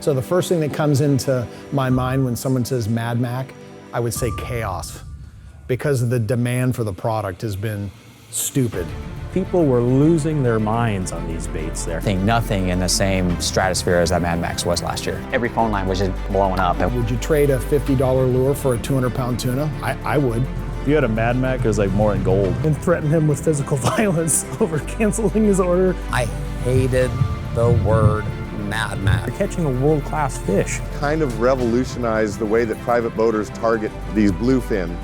So the first thing that comes into my mind when someone says Mad Mac, I would say chaos, because the demand for the product has been stupid. People were losing their minds on these baits there. I think nothing in the same stratosphere as that Madmacs was last year. Every phone line was just blowing up. Would you trade a $50 lure for a 200-pound tuna? I would. If you had a Madmac, it was like more in gold. And threatened him with physical violence over canceling his order. I hated the word Madmac. You're catching a world-class fish. Kind of revolutionized the way that private boaters target these bluefin.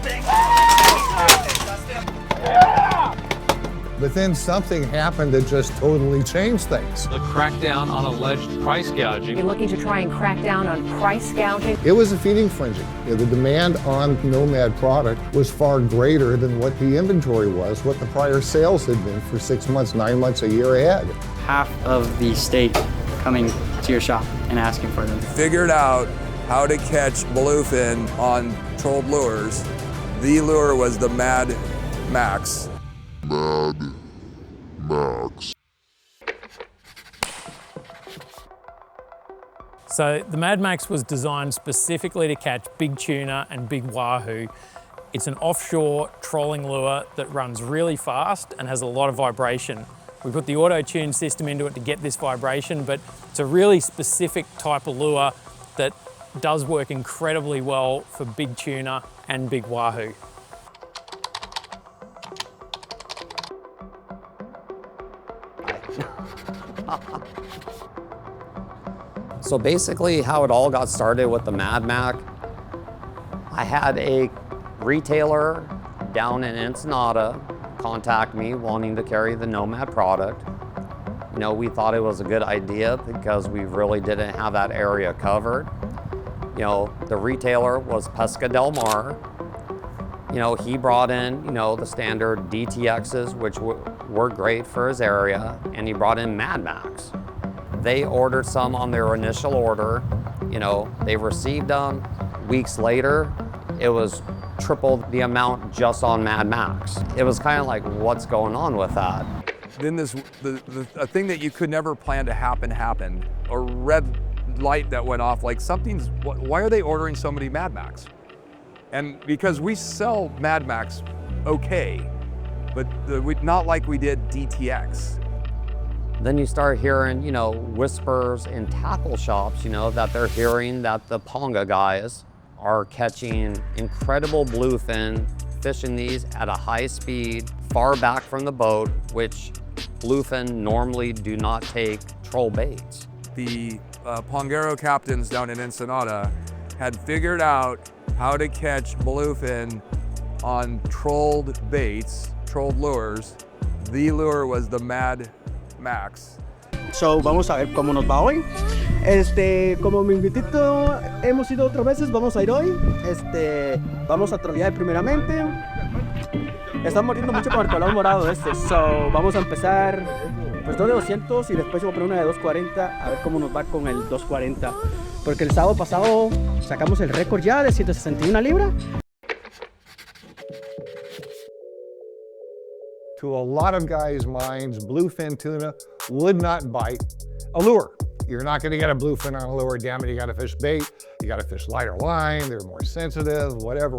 But then something happened that just totally changed things. The crackdown on alleged price gouging. You're looking to try and crack down on price gouging. It was a feeding frenzy. The demand on Nomad product was far greater than what the inventory was, what the prior sales had been for 6 months, 9 months, a year ahead. Half of the state coming to your shop and asking for them. Figured out how to catch bluefin on trolled lures. The lure was the Madmacs. Madmacs. So the Madmacs was designed specifically to catch big tuna and big wahoo. It's an offshore trolling lure that runs really fast and has a lot of vibration. We put the auto-tune system into it to get this vibration, but it's a really specific type of lure that does work incredibly well for big tuna and big wahoo. So basically how it all got started with the Madmac, I had a retailer down in Ensenada contact me wanting to carry the Nomad product. You know, we thought it was a good idea because we really didn't have that area covered. You know, the retailer was Pesca Del Mar. You know, he brought in, you know, the standard DTXs, which were great for his area, and he brought in Madmacs. They ordered some on their initial order. You know, they received them. Weeks later, it was triple the amount just on Madmacs. It was kind of like, what's going on with that? Then a thing that you could never plan to happen happened. A red light that went off, like why are they ordering so many Madmacs? And because we sell Madmacs okay, but not like we did DTX. Then you start hearing, you know, whispers in tackle shops, you know, that they're hearing that the Ponga guys are catching incredible bluefin, fishing these at a high speed, far back from the boat, which bluefin normally do not take troll baits. The Pongero captains down in Ensenada had figured out how to catch bluefin on trolled baits, trolled lures. The lure was the Madmacs. So, vamos a ver cómo nos va hoy. Como mi invitito, hemos ido otras veces, vamos a ir hoy. Vamos a trollear primeramente. Estamos mordiendo mucho con el color morado So, vamos a empezar, pues dos de 200 y después voy a poner una de 240, a ver cómo nos va con el 240. Porque el sábado pasado sacamos el récord ya de 161 libras. To a lot of guys' minds, bluefin tuna would not bite a lure. You're not going to get a bluefin on a lure, damn it, you got to fish bait, you got to fish lighter line, they're more sensitive, whatever.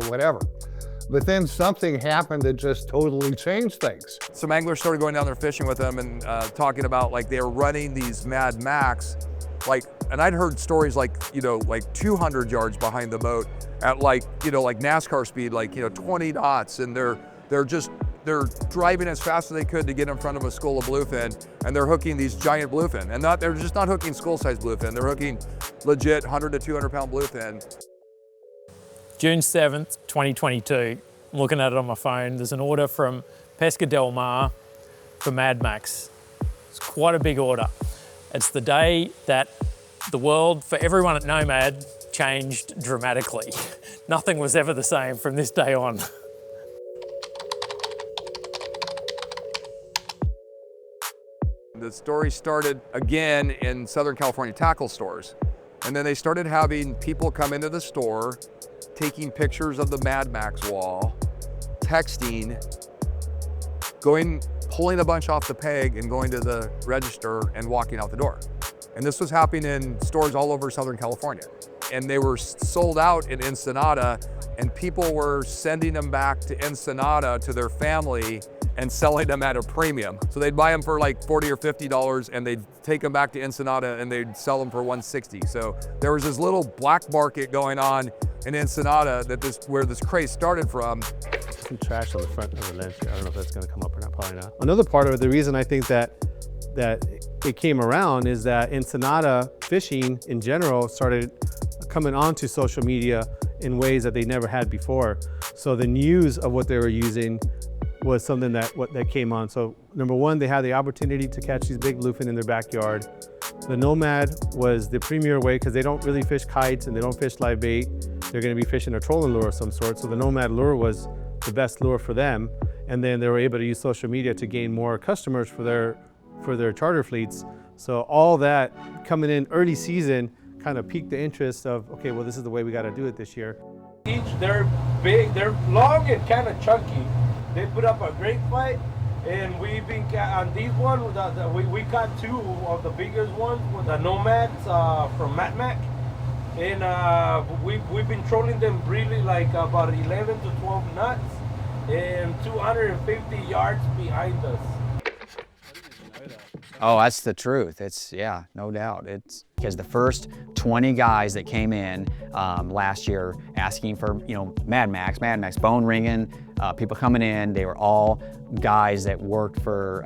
But then something happened that just totally changed things. Some anglers started going down there fishing with them and talking about like they were running these Madmacs, and I'd heard stories like, you know, like 200 yards behind the boat at like, you know, like NASCAR speed, like, you know, 20 knots, and they're driving as fast as they could to get in front of a school of bluefin, and they're hooking these giant bluefin. And they're just not hooking school-sized bluefin, they're hooking legit 100 to 200 pound bluefin. June 7th, 2022, I'm looking at it on my phone. There's an order from Pesca Del Mar for Madmacs. It's quite a big order. It's the day that the world, for everyone at Nomad, changed dramatically. Nothing was ever the same from this day on. The story started again in Southern California tackle stores. And then they started having people come into the store, taking pictures of the Madmacs wall, texting, pulling a bunch off the peg and going to the register and walking out the door. And this was happening in stores all over Southern California. And they were sold out in Ensenada, and people were sending them back to Ensenada to their family and selling them at a premium. So they'd buy them for like $40 or $50, and they'd take them back to Ensenada and they'd sell them for $160. So there was this little black market going on in Ensenada where this craze started from. Some trash on the front of the lens here. I don't know if that's gonna come up or not, probably not. Another part of it, the reason I think that it came around is that Ensenada fishing in general started coming onto social media in ways that they never had before. So the news of what they were using was something that came on. So number one, they had the opportunity to catch these big bluefin in their backyard. The Nomad was the premier way because they don't really fish kites and they don't fish live bait. They're gonna be fishing a trolling lure of some sort. So the Nomad lure was the best lure for them. And then they were able to use social media to gain more customers for their charter fleets. So all that coming in early season kind of piqued the interest of, okay, well, this is the way we got to do it this year. They're big, they're long and kind of chunky. They put up a great fight, and we've been on these ones. We caught two of the biggest ones with the Nomads from Madmacs, and we've been trolling them really like about 11 to 12 knots, and 250 yards behind us. Oh, that's the truth. It's, yeah, no doubt. It's because the first 20 guys that came in last year asking for, Madmacs, bone ringing, people coming in, they were all guys that worked for,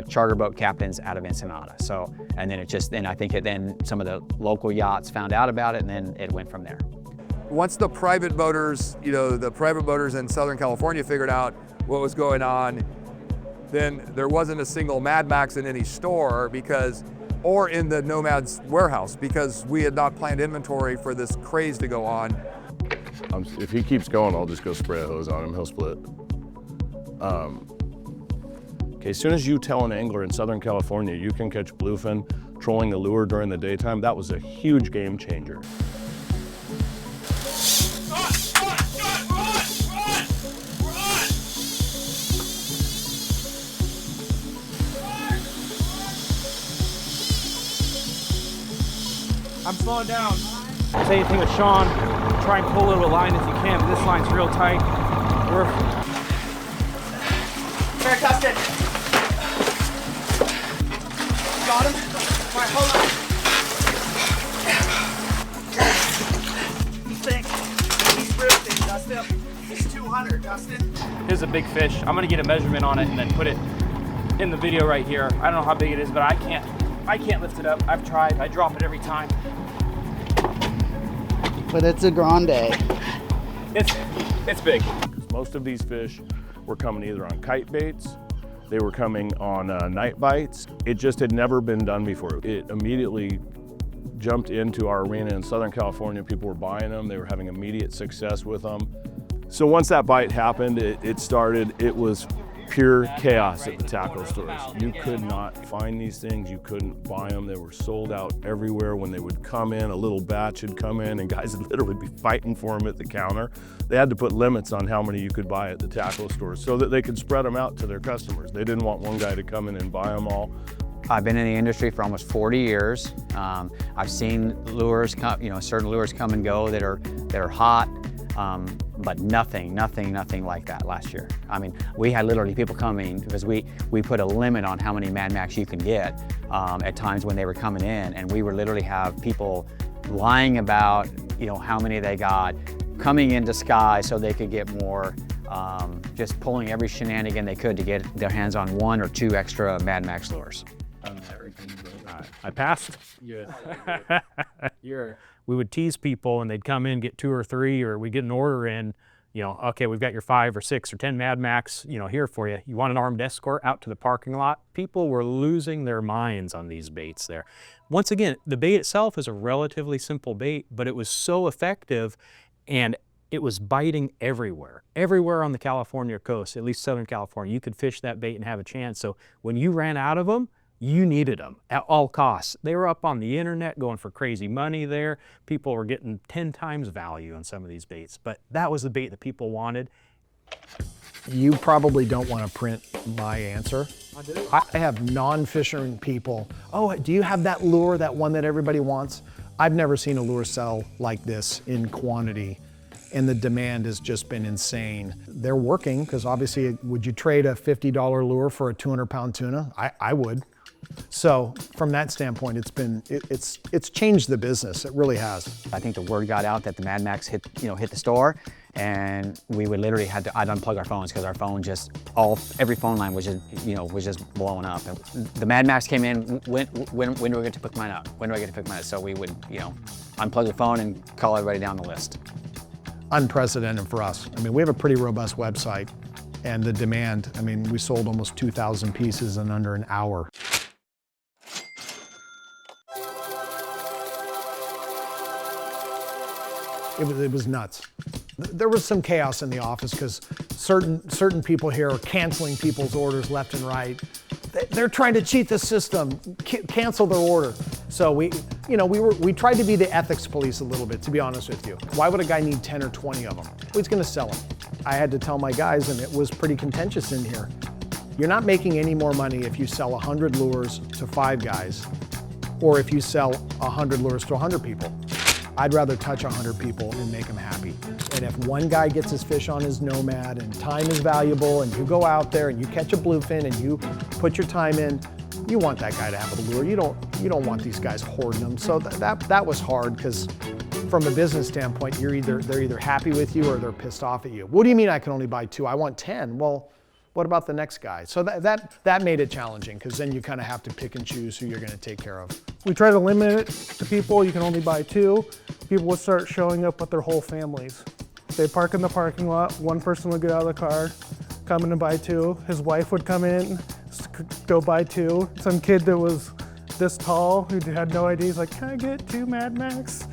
charter boat captains out of Ensenada. So, and then I think then some of the local yachts found out about it, and then it went from there. Once the private boaters, in Southern California figured out what was going on, then there wasn't a single Madmacs in any store or in the Nomad's warehouse, because we had not planned inventory for this craze to go on. If he keeps going, I'll just go spray a hose on him, he'll split. Okay, as soon as you tell an angler in Southern California you can catch bluefin trolling a lure during the daytime, that was a huge game changer. I'm slowing down. Same thing with Sean. Try and pull a little line if you can, but this line's real tight. Fair Dustin. Got him. All right, hold on. He's thick. He's real thick, Dustin. He's 200, Dustin. Here's a big fish. I'm gonna get a measurement on it and then put it in the video right here. I don't know how big it is, but I can't lift it up. I've tried. I drop it every time. But it's a grande. It's big. Most of these fish were coming either on kite baits, they were coming on night bites. It just had never been done before. It immediately jumped into our arena in Southern California. People were buying them. They were having immediate success with them. So once that bite happened, it was pure chaos at the tackle stores. You could not find these things, you couldn't buy them. They were sold out everywhere. When they would come in, a little batch would come in and guys would literally be fighting for them at the counter. They had to put limits on how many you could buy at the tackle stores so that they could spread them out to their customers. They didn't want one guy to come in and buy them all. I've been in the industry for almost 40 years. I've seen lures come, certain lures come and go that are hot. But nothing like that last year. I mean, we had literally people coming because we put a limit on how many Madmacs you can get at times when they were coming in, and we would literally have people lying about, how many they got, coming in disguise so they could get more, just pulling every shenanigan they could to get their hands on 1 or 2 extra Madmacs lures. I passed. We would tease people and they'd come in, get 2 or 3, or we get an order in, okay, we've got your 5 or 6 or 10 Madmacs, here for you. You want an armed escort out to the parking lot? People were losing their minds on these baits there. Once again, the bait itself is a relatively simple bait, but it was so effective and it was biting everywhere. Everywhere on the California coast, at least Southern California, you could fish that bait and have a chance. So when you ran out of them, you needed them at all costs. They were up on the internet going for crazy money there. People were getting 10 times value on some of these baits, but that was the bait that people wanted. You probably don't want to print my answer. I have non-fishing people, oh, do you have that lure, that one that everybody wants? I've never seen a lure sell like this in quantity, and the demand has just been insane. They're working, because obviously, would you trade a $50 lure for a 200-pound tuna? I would. So from that standpoint, it's changed the business. It really has. I think the word got out that the Madmacs hit the store, and we would literally I'd unplug our phones because our phone every phone line was just blowing up. And the Madmacs came in. When do I get to pick mine up? When do I get to pick mine up? So we would unplug the phone and call everybody down the list. Unprecedented for us. I mean, we have a pretty robust website, and the demand. I mean, we sold almost 2,000 pieces in under an hour. It was nuts. There was some chaos in the office because certain people here are canceling people's orders left and right. They're trying to cheat the system, cancel their order. So we tried to be the ethics police a little bit, to be honest with you. Why would a guy need 10 or 20 of them? Who's going to sell them? I had to tell my guys, and it was pretty contentious in here. You're not making any more money if you sell 100 lures to 5 guys, or if you sell 100 lures to 100 people. I'd rather touch 100 people and make them happy. And if one guy gets his fish on his Nomad, and time is valuable, and you go out there and you catch a bluefin and you put your time in, you want that guy to have a lure. You don't want these guys hoarding them. So that was hard, because from a business standpoint, they're either happy with you or they're pissed off at you. What do you mean I can only buy 2? I want 10. Well, what about the next guy? So that made it challenging, because then you kind of have to pick and choose who you're going to take care of. We try to limit it to people. You can only buy 2. People would start showing up with their whole families. They park in the parking lot. One person would get out of the car, come in and buy 2. His wife would come in, go buy 2. Some kid that was this tall who had no idea, he's like, can I get 2 Madmacs?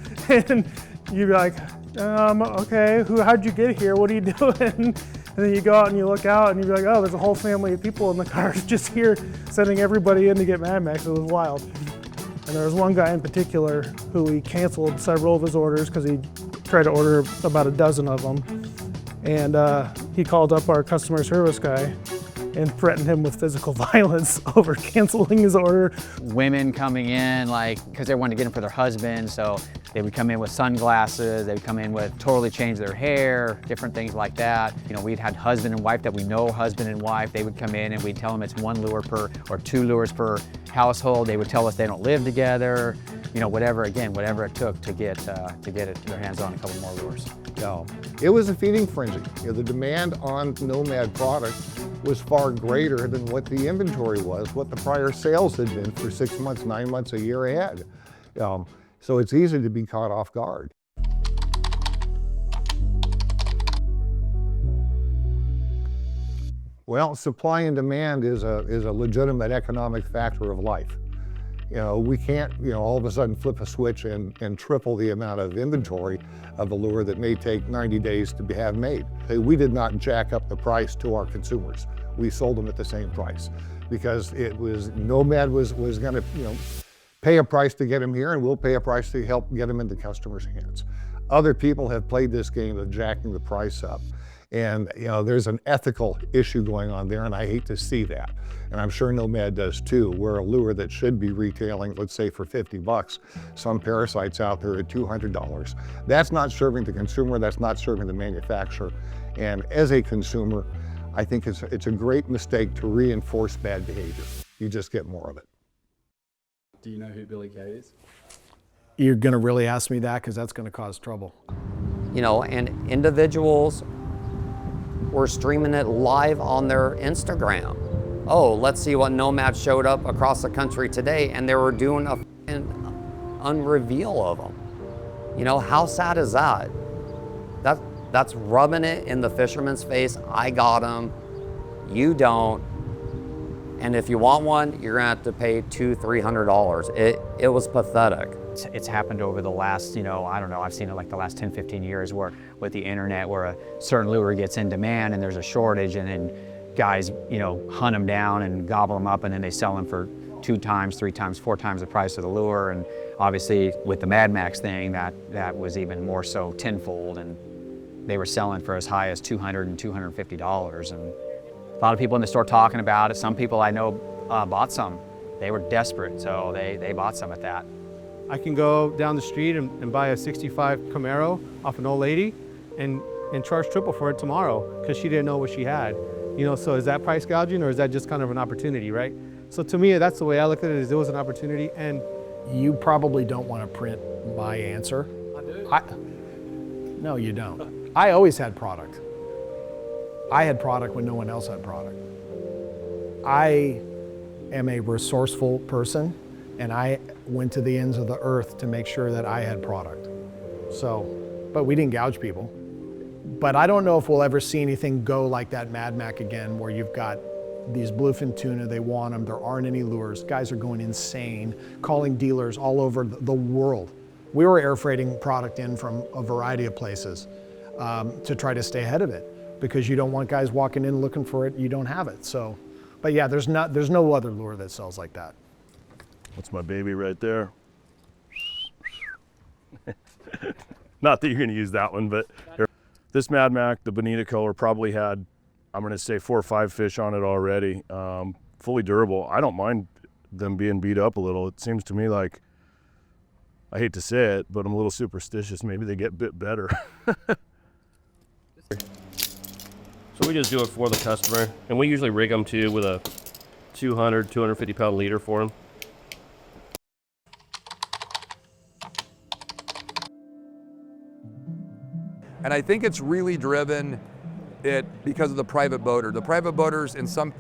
And you'd be like, okay, how'd you get here? What are you doing? And then you go out and you look out and you'd be like, oh, there's a whole family of people in the cars just here sending everybody in to get Madmacs. It was wild. And there was one guy in particular who he canceled several of his orders because he tried to order about a dozen of them. And he called up our customer service guy and threatened him with physical violence over canceling his order. Women coming in, because they wanted to get them for their husband, so they would come in with sunglasses, they would come in with totally change their hair, different things like that. We'd had husband and wife that we know husband and wife. They would come in and we'd tell them it's 1 lure per, or 2 lures per household. They would tell us they don't live together, whatever it took to get their hands on a couple more lures. No, it was a feeding frenzy. The demand on Nomad product was far greater than what the inventory was, what the prior sales had been for 6 months, 9 months, a year ahead. So it's easy to be caught off guard. Well, supply and demand is a legitimate economic factor of life. We can't, all of a sudden flip a switch and triple the amount of inventory of a lure that may take 90 days to have made. We did not jack up the price to our consumers. We sold them at the same price, because Nomad was going to, pay a price to get them here, and we'll pay a price to help get them into customers' hands. Other people have played this game of jacking the price up. And there's an ethical issue going on there, and I hate to see that. And I'm sure Nomad does too, where a lure that should be retailing, let's say for 50 bucks, some parasites out there at $200. That's not serving the consumer, that's not serving the manufacturer. And as a consumer, I think it's a great mistake to reinforce bad behavior. You just get more of it. Do you know who Billy Kay is? You're gonna really ask me that, because that's gonna cause trouble. And individuals were streaming it live on their Instagram. Oh, let's see what Nomad showed up across the country today, and they were doing a unreveal of them. How sad is that? That's rubbing it in the fisherman's face. I got them, you don't. And if you want one, you're gonna have to pay $200-300. It was pathetic. It's happened over the last, I don't know, I've seen it like the last 10-15 years where with the internet, where a certain lure gets in demand and there's a shortage, and then guys, hunt them down and gobble them up, and then they sell them for 2 times, 3 times, 4 times the price of the lure. And obviously with the Madmacs thing, that was even more so tenfold. And they were selling for as high as $200 and $250. And a lot of people in the store talking about it. Some people I know bought some. They were desperate, so they bought some at that. I can go down the street and buy a 65 Camaro off an old lady and charge triple for it tomorrow because she didn't know what she had. You know, so is that price gouging or is that just kind of an opportunity, right? So to me, that's the way I look at it, is it was an opportunity. And you probably don't want to print my answer. I do. No, you don't. I always had product. I had product when no one else had product. I am a resourceful person, and I went to the ends of the earth to make sure that I had product. So, but we didn't gouge people. But I don't know if we'll ever see anything go like that Madmac again, where you've got these bluefin tuna, they want them, there aren't any lures. Guys are going insane, calling dealers all over the world. We were air freighting product in from a variety of places to try to stay ahead of it, because you don't want guys walking in looking for it, you don't have it. So, but yeah, there's no other lure that sells like that. That's my baby right there. Not that you're gonna use that one, but here. This Madmac, the Bonita color, probably had, I'm gonna say 4 or 5 fish on it already. Fully durable. I don't mind them being beat up a little. It seems to me like, I hate to say it, but I'm a little superstitious. Maybe they get bit better. So we just do it for the customer, and we usually rig them too with a 200, 250 pound leader for them. And I think it's really driven because of the private boater. The private boaters in some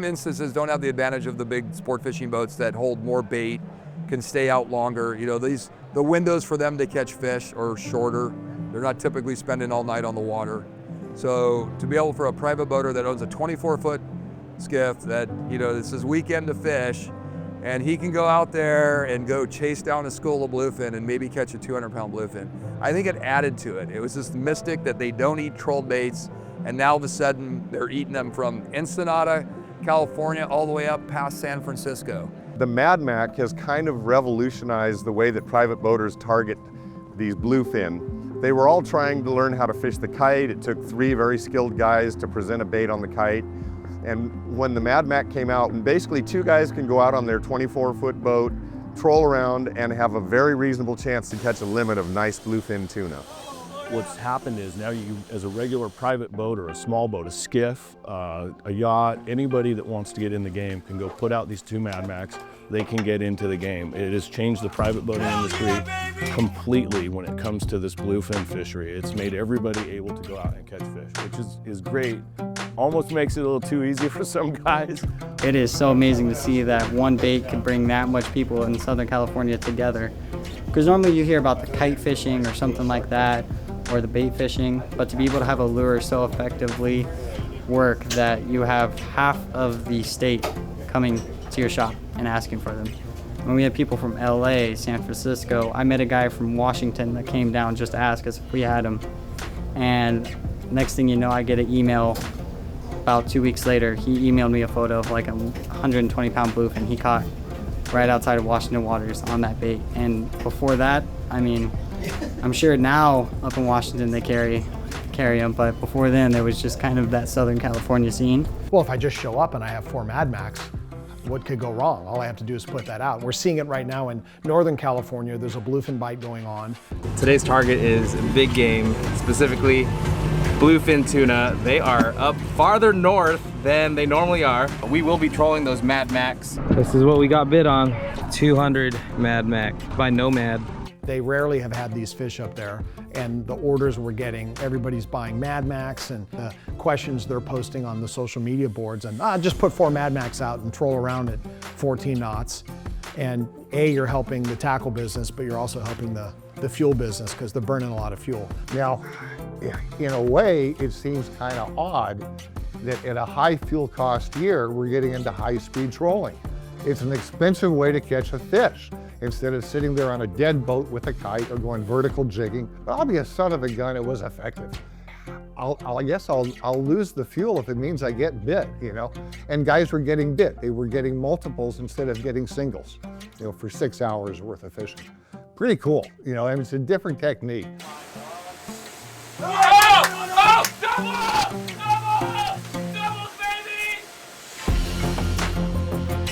instances don't have the advantage of the big sport fishing boats that hold more bait, can stay out longer. You know, the windows for them to catch fish are shorter. They're not typically spending all night on the water. So to be able for a private boater that owns a 24-foot skiff that, you know, this is weekend to fish, and he can go out there and go chase down a school of bluefin and maybe catch a 200-pound bluefin. I think it added to it. It was this mystic that they don't eat trolled baits, and now all of a sudden they're eating them from Ensenada, California, all the way up past San Francisco. The Madmac has kind of revolutionized the way that private boaters target these bluefin. They were all trying to learn how to fish the kite. It took 3 very skilled guys to present a bait on the kite. And when the Madmac came out, and basically 2 guys can go out on their 24-foot boat, troll around, and have a very reasonable chance to catch a limit of nice bluefin tuna. What's happened is now you, as a regular private boat or a small boat, a skiff, a yacht, anybody that wants to get in the game can go put out these 2 Madmacs. They can get into the game. It has changed the private boating industry completely when it comes to this bluefin fishery. It's made everybody able to go out and catch fish, which is great. Almost makes it a little too easy for some guys. It is so amazing to see that one bait can bring that much people in Southern California together. Because normally you hear about the kite fishing or something like that, or the bait fishing, but to be able to have a lure so effectively work that you have half of the state coming to your shop and asking for them. When we had people from LA, San Francisco, I met a guy from Washington that came down just to ask us if we had them. And next thing you know, I get an email about 2 weeks later. He emailed me a photo of like a 120-pound bluefin he caught right outside of Washington waters on that bait. And before that, I mean, I'm sure now up in Washington they carry them, but before then there was just kind of that Southern California scene. Well, if I just show up and I have 4 Madmacs, what could go wrong? All I have to do is put that out. We're seeing it right now in Northern California. There's a bluefin bite going on. Today's target is big game, specifically bluefin tuna. They are up farther north than they normally are. We will be trolling those Madmacs. This is what we got bid on, 200 Madmac by Nomad. They rarely have had these fish up there, and the orders we're getting, everybody's buying Madmacs, and the questions they're posting on the social media boards, and just put 4 Madmacs out and troll around at 14 knots. And you're helping the tackle business, but you're also helping the fuel business because they're burning a lot of fuel. Now, in a way, it seems kind of odd that at a high fuel cost year, we're getting into high-speed trolling. It's an expensive way to catch a fish. Instead of sitting there on a dead boat with a kite or going vertical jigging. But I'll be a son of a gun, it was effective. I guess I'll lose the fuel if it means I get bit, you know? And guys were getting bit. They were getting multiples instead of getting singles, you know, for 6 hours worth of fishing. Pretty cool, you know, and it's a different technique. Hey!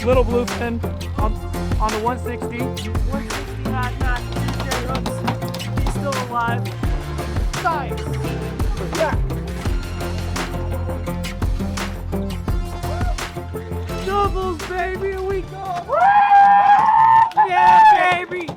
Little bluefin on the 160. 160 not Tuesday hooks. He's still alive. Nice. Yeah. Doubles, baby, here we go. Yeah, baby.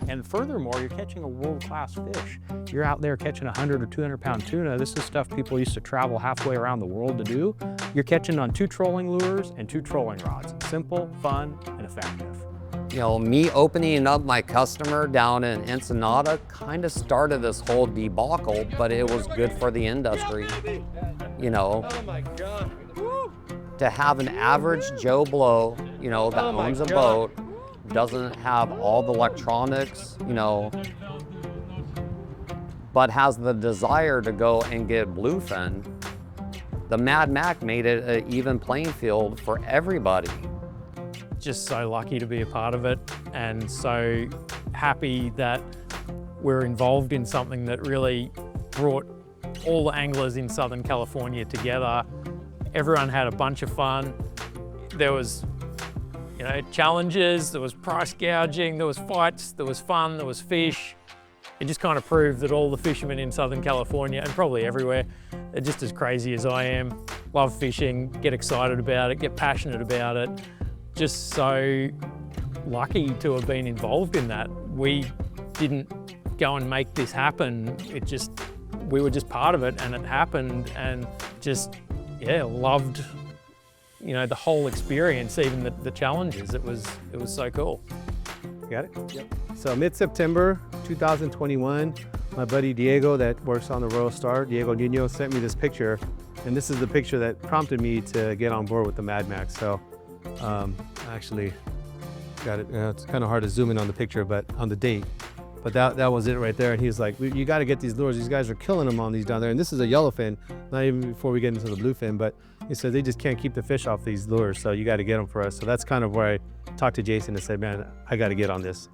And furthermore, you're catching a world-class fish. You're out there catching 100 or 200-pound tuna. This is stuff people used to travel halfway around the world to do. You're catching on 2 trolling lures and 2 trolling rods. Simple, fun, and effective. You know, me opening up my customer down in Ensenada kind of started this whole debacle, but it was good for the industry. You know, to have an average Joe Blow, you know, that owns a boat, doesn't have all the electronics, you know, but has the desire to go and get bluefin, the Mad Mac made it an even playing field for everybody. Just so lucky to be a part of it, and so happy that we're involved in something that really brought all the anglers in Southern California together. Everyone had a bunch of fun. There was, you know, challenges, there was price gouging, there was fights, there was fun, there was fish. It just kind of proved that all the fishermen in Southern California, and probably everywhere, are just as crazy as I am. Love fishing, get excited about it, get passionate about it. Just so lucky to have been involved in that. We didn't go and make this happen. We were just part of it, and it happened, and just, yeah, loved, you know, the whole experience, even the challenges. It was so cool. Got it? Yep. So mid-September 2021, my buddy Diego that works on the Royal Star, Diego Nuno, sent me this picture, and this is the picture that prompted me to get on board with the Madmacs. So I actually got it. It's kind of hard to zoom in on the picture, but on the date. But that was it right there. And he was like, you got to get these lures. These guys are killing them on these down there. And this is a yellowfin, not even before we get into the bluefin, but he said they just can't keep the fish off these lures. So you got to get them for us. So that's kind of where I talked to Jason and said, man, I got to get on this.